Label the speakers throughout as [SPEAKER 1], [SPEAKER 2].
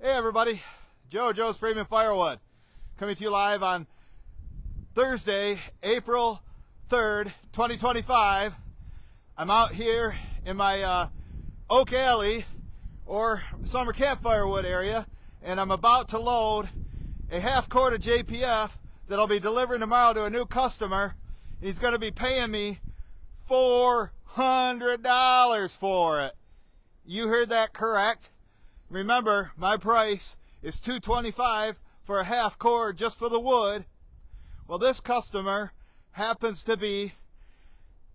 [SPEAKER 1] Hey everybody, Joe's Premium Firewood, coming to you live on Thursday, April 3rd, 2025. I'm out here in my Oak Alley or summer camp firewood area, and I'm about to load a half quart of JPF that I'll be delivering tomorrow to a new customer. He's going to be paying me $400 for it. You heard that correct. Remember, my price is $225 for a half cord just for the wood. Well, this customer happens to be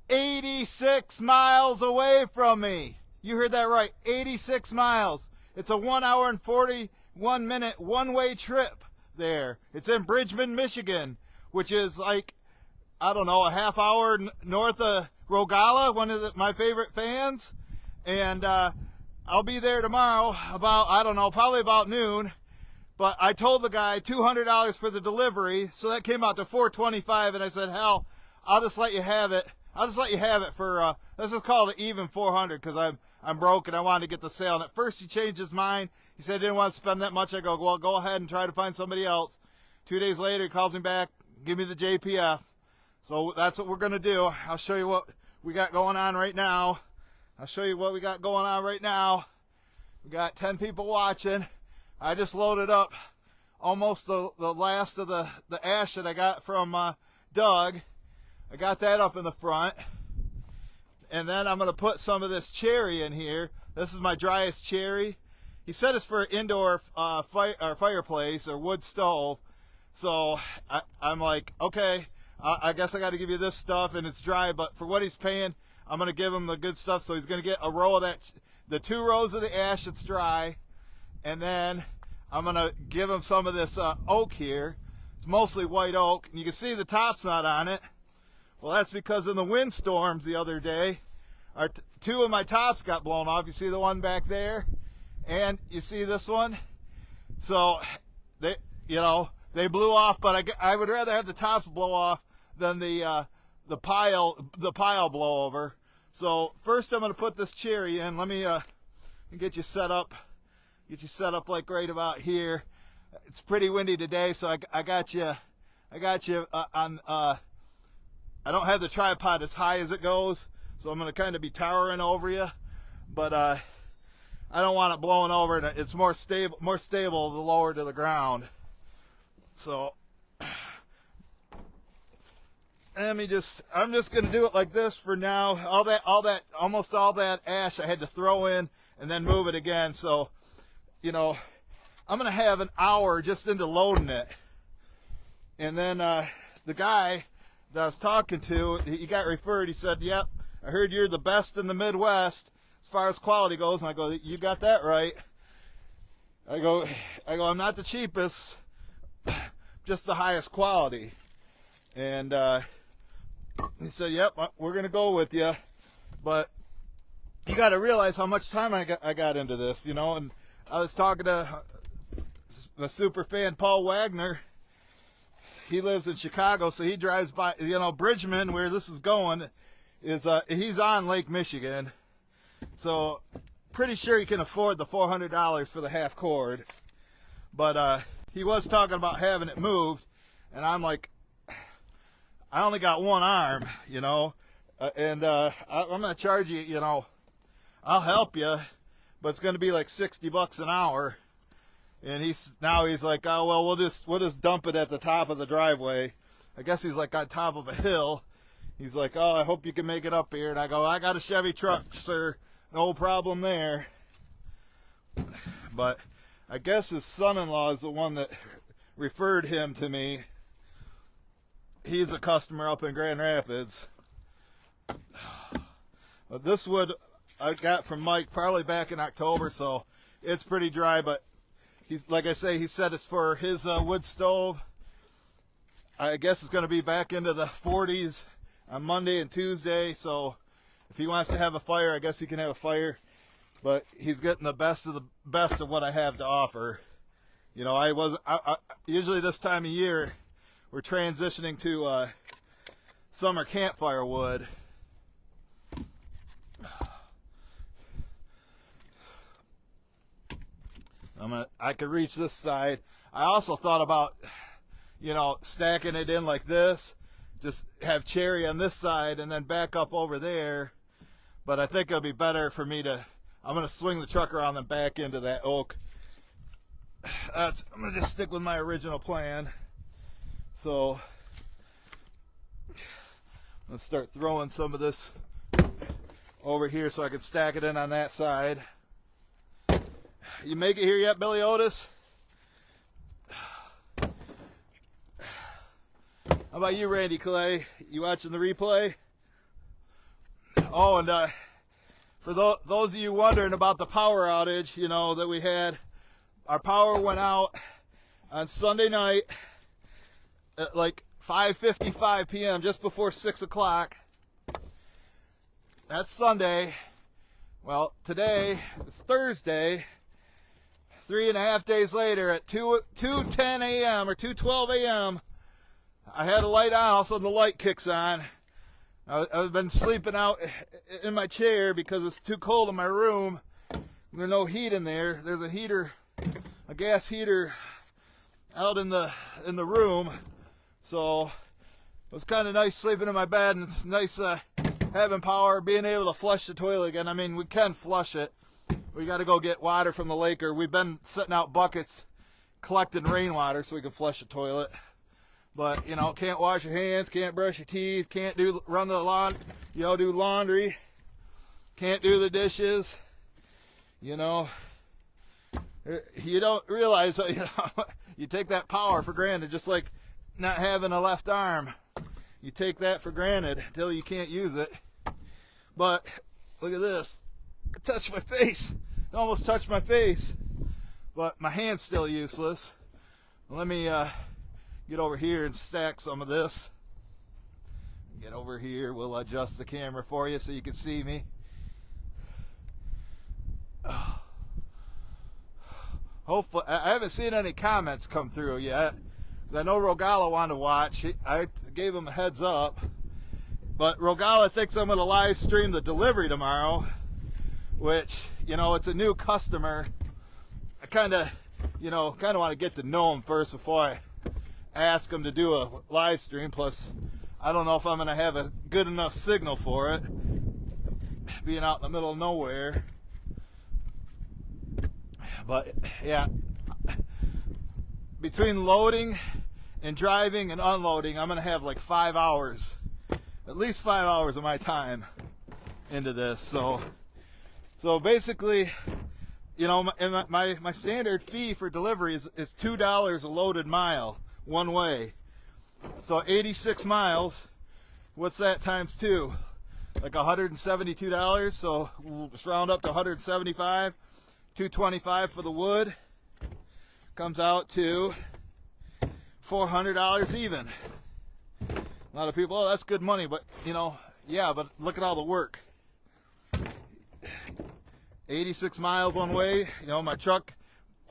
[SPEAKER 1] 86 miles away from me. You heard that right, 86 miles. It's a 1 hour and 41 minute one-way trip there. It's in Bridgman, Michigan, which is like, I don't know, a half hour north of Rogala, one of my favorite fans. And I'll be there tomorrow about, I don't know, probably about noon. But I told the guy $200 for the delivery, so that came out to $425, and I said, hell, I'll just let you have it. I'll just let you have it for, let's just call it even $400, because I'm broke and I wanted to get the sale. And at first he changed his mind. He said he didn't want to spend that much. I go, well, go ahead and try to find somebody else. 2 days later, he calls me back, give me the JPF. So that's what we're going to do. I'll show you what we got going on right now. We got 10 people watching. I just loaded up almost the last of the ash that I got from Doug. I got that up in the front. And then I'm going to put some of this cherry in here. This is my driest cherry. He said it's for an indoor fireplace or wood stove. So I'm like, okay, I guess I got to give you this stuff, and it's dry, but for what he's paying, I'm going to give him the good stuff. So he's going to get a row of that, the 2 rows of the ash that's dry, and then I'm going to give him some of this oak here. It's mostly white oak, and you can see the top's not on it. Well, that's because in the windstorms the other day, 2 of my tops got blown off. You see the one back there, and you see this one. So they blew off, but I would rather have the tops blow off than the pile blow over. So first I'm going to put this cherry in. Let me get you set up. Like right about here. It's pretty windy today, so I got you on. I don't have the tripod as high as it goes, so I'm going to kind of be towering over you, but I don't want it blowing over, and it's more stable the lower to the ground. So I'm just going to do it like this for now. Almost all that ash I had to throw in and then move it again. So, I'm going to have an hour just into loading it. And then the guy that I was talking to, he got referred. He said, yep, I heard you're the best in the Midwest as far as quality goes. And I go, you got that right. I go, I'm not the cheapest, just the highest quality. And he said, yep, we're going to go with you. But you got to realize how much time I got into this, and I was talking to a super fan, Paul Wagner. He lives in Chicago, so he drives by, Bridgman, where this is going, is he's on Lake Michigan. So pretty sure he can afford the $400 for the half cord. But he was talking about having it moved, and I'm like, I only got one arm, and I'm going to charge you, I'll help you, but it's going to be like $60 an hour. And he's like, oh, well, we'll just dump it at the top of the driveway. I guess he's like on top of a hill. He's like, oh, I hope you can make it up here. And I go, I got a Chevy truck, sir. No problem there. But I guess his son-in-law is the one that referred him to me. He's a customer up in Grand Rapids. But this wood I got from Mike probably back in October, so it's pretty dry, but he's, like I say, he said it's for his wood stove. I guess it's going to be back into the 40s on Monday and Tuesday, so if he wants to have a fire, I guess he can have a fire. But he's getting the best of what I have to offer. Usually this time of year, we're transitioning to summer campfire wood. I could reach this side. I also thought about, you know, stacking it in like this, just have cherry on this side and then back up over there. But I think it'll be better for me to, I'm going to swing the truck around and back into that oak. I'm going to just stick with my original plan. So let's start throwing some of this over here so I can stack it in on that side. You make it here yet, Billy Otis? How about you, Randy Clay? You watching the replay? Oh, and for those of you wondering about the power outage, you know, that we had, our power went out on Sunday night at like 5:55 p.m., just before 6 o'clock. That's Sunday. Well, today is Thursday. 3.5 days later at 2:10 a.m. or 2:12 a.m. I had a light on, all of a sudden the light kicks on. I've been sleeping out in my chair because it's too cold in my room. There's no heat in there. There's a heater, a gas heater out in the room. So it was kind of nice sleeping in my bed, and it's nice having power, being able to flush the toilet again. I mean, we can flush it. We got to go get water from the lake, or we've been setting out buckets collecting rainwater so we can flush the toilet. But, you know, can't wash your hands, can't brush your teeth, can't run the lawn, you know, do laundry, can't do the dishes. You know, you don't realize, you know, you take that power for granted, just like not having a left arm. You take that for granted until you can't use it. But look at this. I touched my face. It almost touched my face. But my hand's still useless. Let me get over here and stack some of this. Get over here. We'll adjust the camera for you so you can see me. Hopefully, I haven't seen any comments come through yet. I know Rogala wanted to watch. I gave him a heads up. But Rogala thinks I'm going to live stream the delivery tomorrow, which, you know, it's a new customer. I kind of want to get to know him first before I ask him to do a live stream. Plus, I don't know if I'm going to have a good enough signal for it, being out in the middle of nowhere. But yeah, between loading and driving and unloading, I'm going to have like 5 hours, at least 5 hours of my time into this. So basically, you know, my standard fee for delivery is $2 a loaded mile one way. So 86 miles, what's that times 2? Like $172. So we'll just round up to 175. $225 for the wood. Comes out to $400 even. A lot of people, oh, that's good money, but you know, yeah, but look at all the work. 86 miles one way. You know, my truck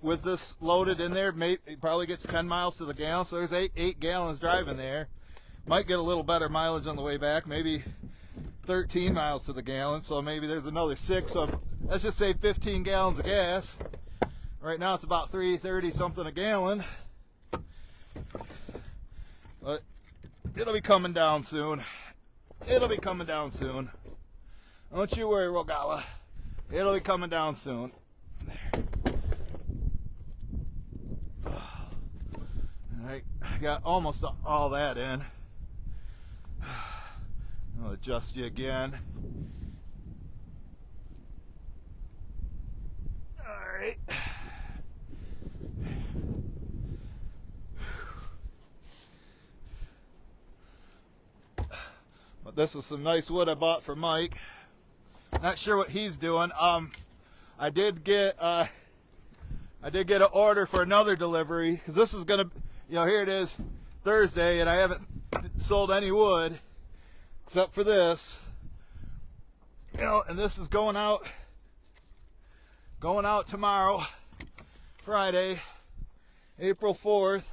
[SPEAKER 1] with this loaded in there, it probably gets 10 miles to the gallon, so there's 8 gallons driving there. Might get a little better mileage on the way back, maybe 13 miles to the gallon, so maybe there's another 6. So let's just say 15 gallons of gas. Right now it's about $3.30 something a gallon, but it'll be coming down soon. It'll be coming down soon. Don't you worry, Rogala. It'll be coming down soon. There. All right, I got almost all that in. I'll adjust you again. All right. But this is some nice wood I bought for Mike. Not sure what he's doing. I did get an order for another delivery, because this is gonna, you know, here it is Thursday, and I haven't sold any wood except for this. You know, and this is going out tomorrow, Friday, April 4th,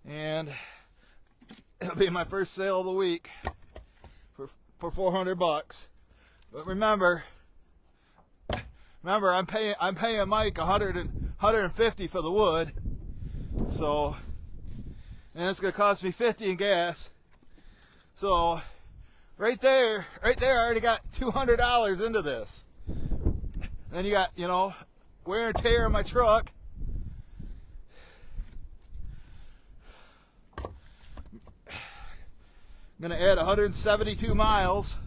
[SPEAKER 1] and it'll be my first sale of the week for $400. But remember, Remember, I'm paying Mike 150 for the wood. So, and it's gonna cost me 50 in gas. So, right there, I already got $200 into this. Then you got, you know, wear and tear on my truck. I'm gonna add 172 miles.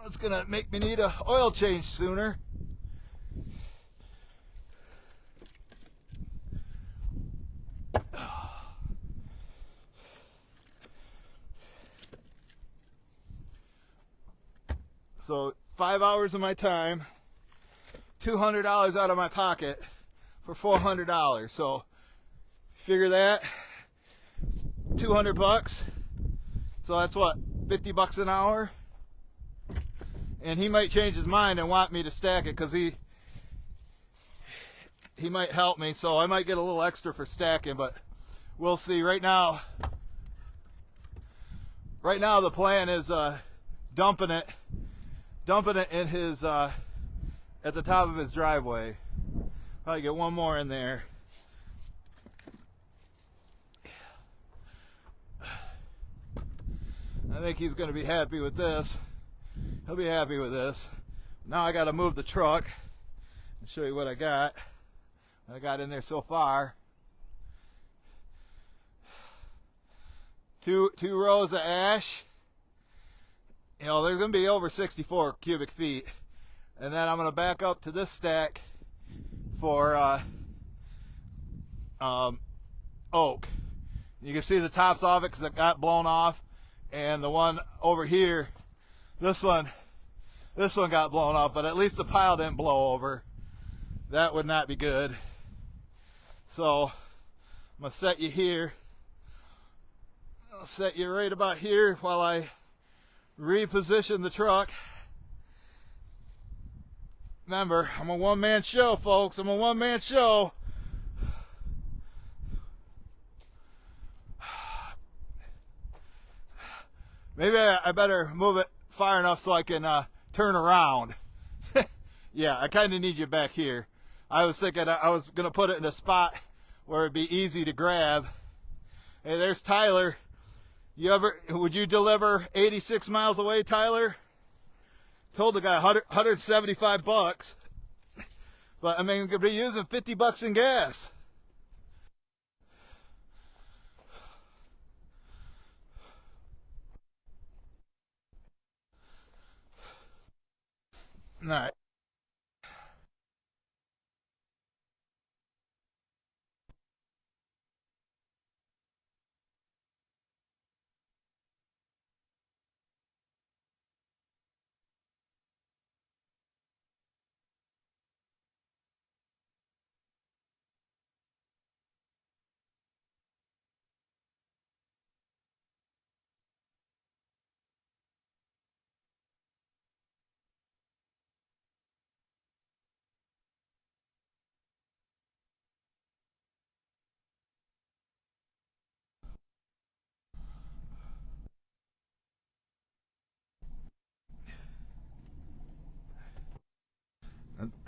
[SPEAKER 1] It's gonna make me need an oil change sooner. So 5 hours of my time, $200 out of my pocket for $400. So figure that, 200 bucks. So that's what, 50 bucks an hour? And he might change his mind and want me to stack it, because he might help me, so I might get a little extra for stacking, but we'll see. Right now the plan is dumping it in his at the top of his driveway. Probably get one more in there. I think he's going to be happy with this. He'll be happy with this. Now I got to move the truck and show you what I got in there so far. Two rows of ash. You know, they're going to be over 64 cubic feet. And then I'm going to back up to this stack for oak. You can see the tops of it because it got blown off. And the one over here, this one got blown off, but at least the pile didn't blow over. That would not be good. So I'm going to set you here. I'll set you right about here while I reposition the truck. Remember, I'm a one-man show, folks. I'm a one-man show. Maybe I better move it far enough so I can turn around. Yeah, I kind of need you back here. I was thinking I was going to put it in a spot where it'd be easy to grab. Hey, there's Tyler. Would you deliver 86 miles away, Tyler? Told the guy 175 bucks. But I mean, we could be using 50 bucks in gas. All right.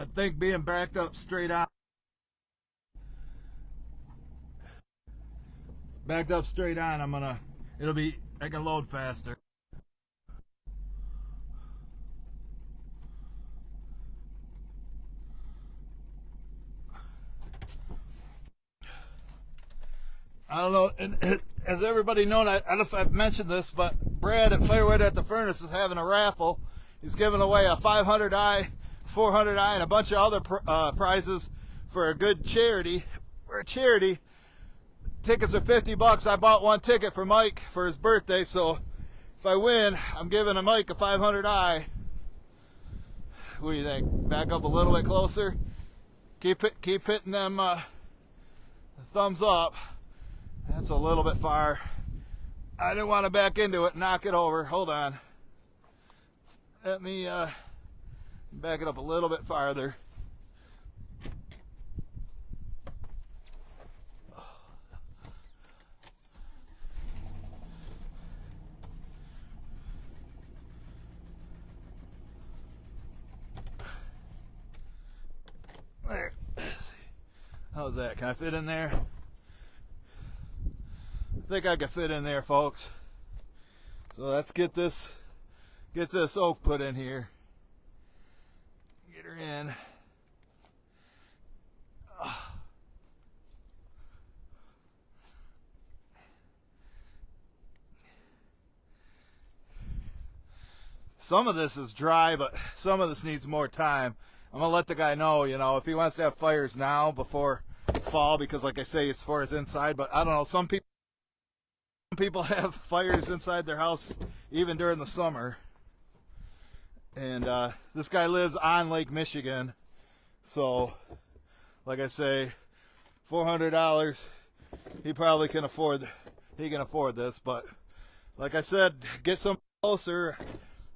[SPEAKER 1] I think being backed up straight on. Backed up straight on, I can load faster. I don't know, and as everybody knows, I don't know if I've mentioned this, but Brad at Firewood at the Furnace is having a raffle. He's giving away a 500i, 400i, and a bunch of other prizes for a good charity. We're a charity. Tickets are 50 bucks. I bought one ticket for Mike for his birthday, so if I win, I'm giving a Mike a 500i. What do you think? Back up a little bit closer. Keep hitting them thumbs up. That's a little bit far. I didn't want to back into it and knock it over. Hold on. Let me back it up a little bit farther. How's that? Can I fit in there? I think I can fit in there, folks. So let's get this oak put in here. Get her in. Some of this is dry, but some of this needs more time. I'm gonna let the guy know, you know, if he wants to have fires now before fall, because like I say, it's for his inside. But I don't know, some people have fires inside their house even during the summer. And this guy lives on Lake Michigan, so like I say, $400, he probably can afford this. But like I said, get some closer.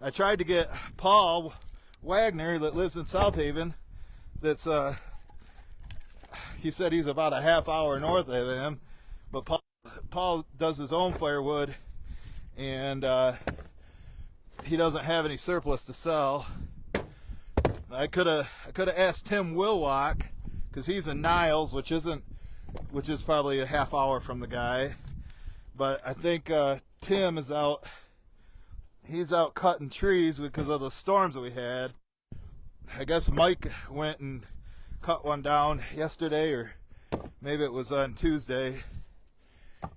[SPEAKER 1] I tried to get Paul Wagner that lives in South Haven. That's he said he's about a half hour north of him, but Paul does his own firewood, and he doesn't have any surplus to sell. I could have asked Tim Willock, because he's in Niles, which is probably a half hour from the guy. But I think Tim is out. He's out cutting trees because of the storms that we had. I guess Mike went and cut one down yesterday, or maybe it was on Tuesday.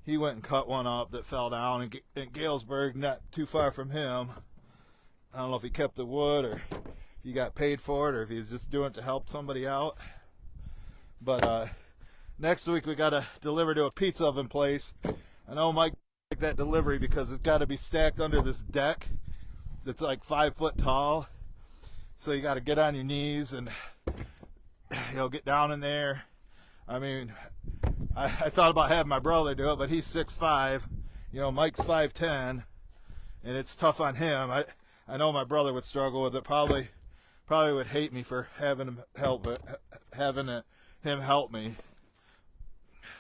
[SPEAKER 1] He went and cut one up that fell down in Galesburg, not too far from him. I don't know if he kept the wood, or if he got paid for it, or if he's just doing it to help somebody out. But next week we got to deliver to a pizza oven place. I know Mike like that delivery because it's got to be stacked under this deck that's like 5 foot tall. So you got to get on your knees and, you know, get down in there. I mean, I thought about having my brother do it, but he's 6'5". You know, Mike's 5'10", and it's tough on him. I know my brother would struggle with it. Probably would hate me for having him help me.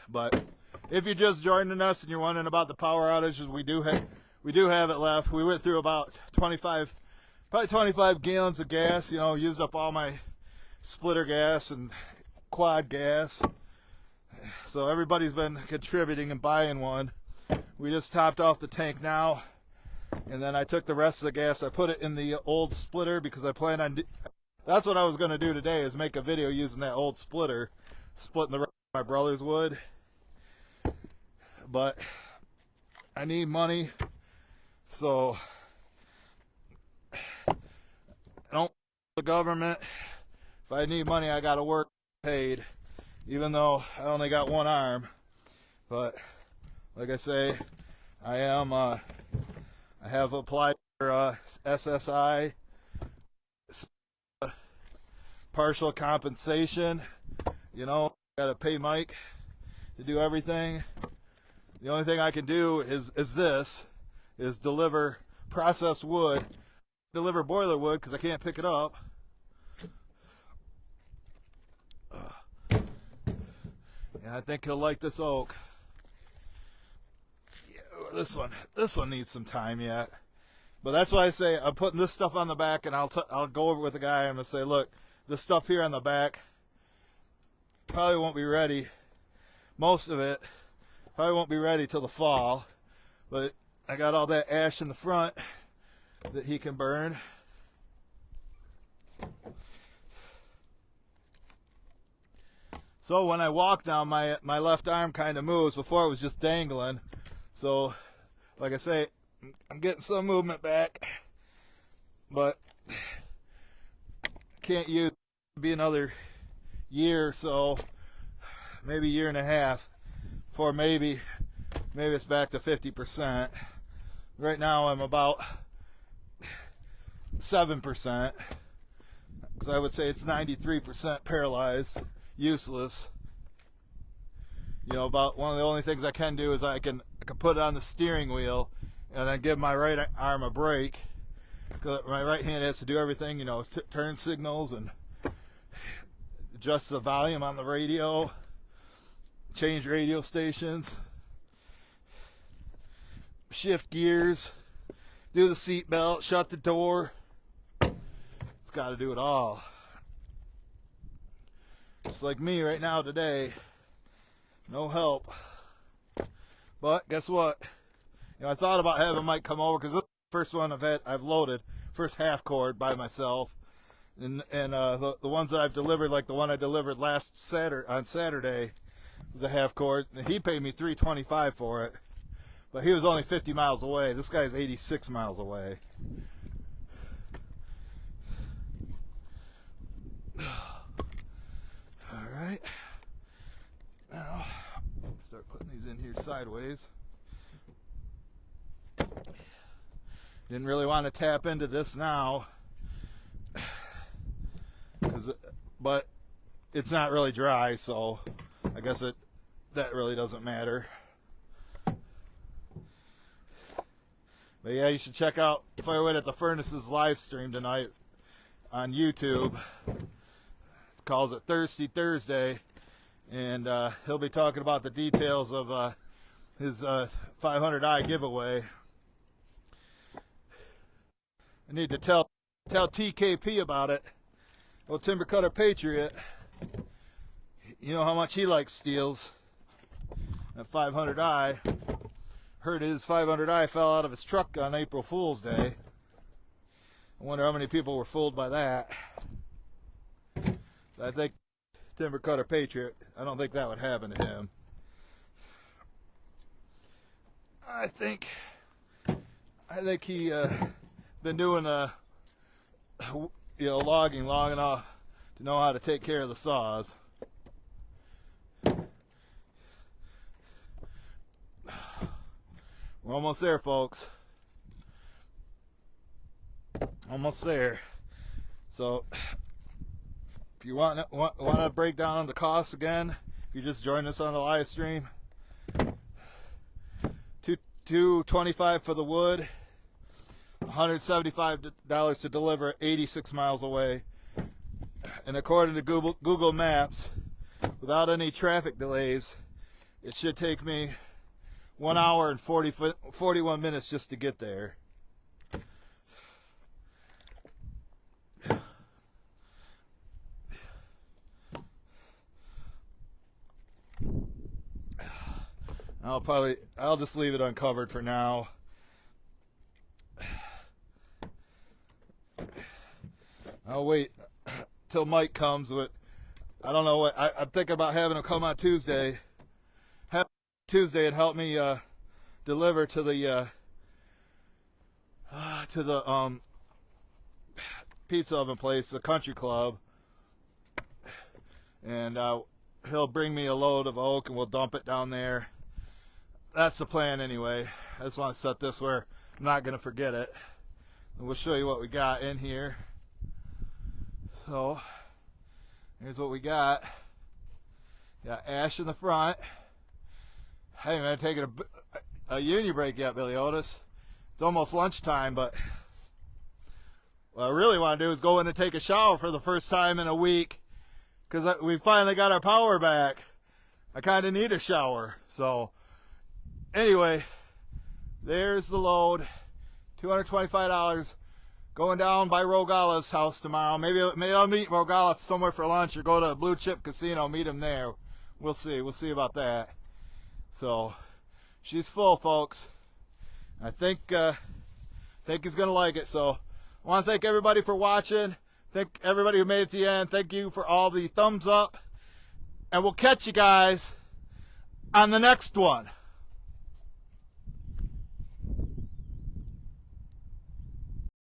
[SPEAKER 1] But if you're just joining us and you're wondering about the power outages, we do have it left. We went through about 25 gallons of gas. You know, used up all my splitter gas and quad gas. So everybody's been contributing and buying one. We just topped off the tank now, and then I took the rest of the gas. I put it in the old splitter because I plan on. That's what I was going to do today, is make a video using that old splitter, splitting the rest of my brother's wood. But I need money, so I don't the government. If I need money, I gotta work paid, even though I only got one arm. But like I say, I have applied for SSI, partial compensation. You know, gotta pay Mike to do everything. The only thing I can do is deliver processed wood, deliver boiler wood because I can't pick it up. Yeah, I think he'll like this oak. Yeah, this one needs some time yet. But that's why I say I'm putting this stuff on the back, and I'll go over with the guy. I'm gonna say, look, this stuff here on the back probably won't be ready. Most of it probably won't be ready till the fall, but I got all that ash in the front that he can burn. So when I walk now, my left arm kind of moves. Before it was just dangling. So like I say, I'm getting some movement back, but can't use it. Be another year or so, maybe a year and a half, before maybe it's back to 50%. Right now I'm about 7%, because I would say it's 93% paralyzed, useless. You know, about one of the only things I can do is I can put it on the steering wheel and then give my right arm a break, because my right hand has to do everything, you know, turn signals and adjust the volume on the radio, change radio stations, shift gears, do the seat belt, shut the door. It's got to do it all. Just like me right now today. No help. But guess what? You know, I thought about having Mike come over because this is the first one I've loaded, first half cord by myself, and the ones that I've delivered, like the one I delivered last Saturday, was a half cord. And he paid me $325 for it, but he was only 50 miles away. This guy's 86 miles away. All right. Now, let's start putting these in here sideways. Didn't really want to tap into this now, but it's not really dry, so I guess that really doesn't matter. But yeah, you should check out Firewood at the Furnaces live stream tonight on YouTube. It calls it Thirsty Thursday, and he'll be talking about the details of his 500i giveaway. I need to tell TKP about it. Well, Timber Cutter Patriot. You know how much he likes steels. That 500i. Heard his 500i fell out of his truck on April Fool's Day. I wonder how many people were fooled by that. I think Timber Cutter Patriot, I don't think that would happen to him. I think he been doing logging long enough to know how to take care of the saws. We're almost there, folks. Almost there. So if you want to break down the costs again, if you just joined us on the live stream, $225 for the wood, $175 to deliver 86 miles away. And according to Google Maps, without any traffic delays, it should take me 1 hour and 41 minutes just to get there. I'll just leave it uncovered for now. I'll wait till Mike comes. But I don't know what I'm thinking about having him come on Tuesday. And help me deliver to the pizza oven place, the Country Club, and he'll bring me a load of oak and we'll dump it down there. That's the plan anyway. I just want to set this where I'm not going to forget it. And we'll show you what we got in here. So here's what we got. Got ash in the front. I haven't even taken a uni break yet, Billy Otis. It's almost lunchtime, but what I really want to do is go in and take a shower for the first time in a week, because we finally got our power back. I kind of need a shower. So anyway, there's the load. $225 going down by Rogala's house tomorrow. Maybe I'll meet Rogala somewhere for lunch or go to a Blue Chip Casino, meet him there. We'll see about that. So she's full, folks. I think he's gonna like it. So I want to thank everybody for watching. Thank everybody who made it to the end. Thank you for all the thumbs up, and we'll catch you guys on the next one.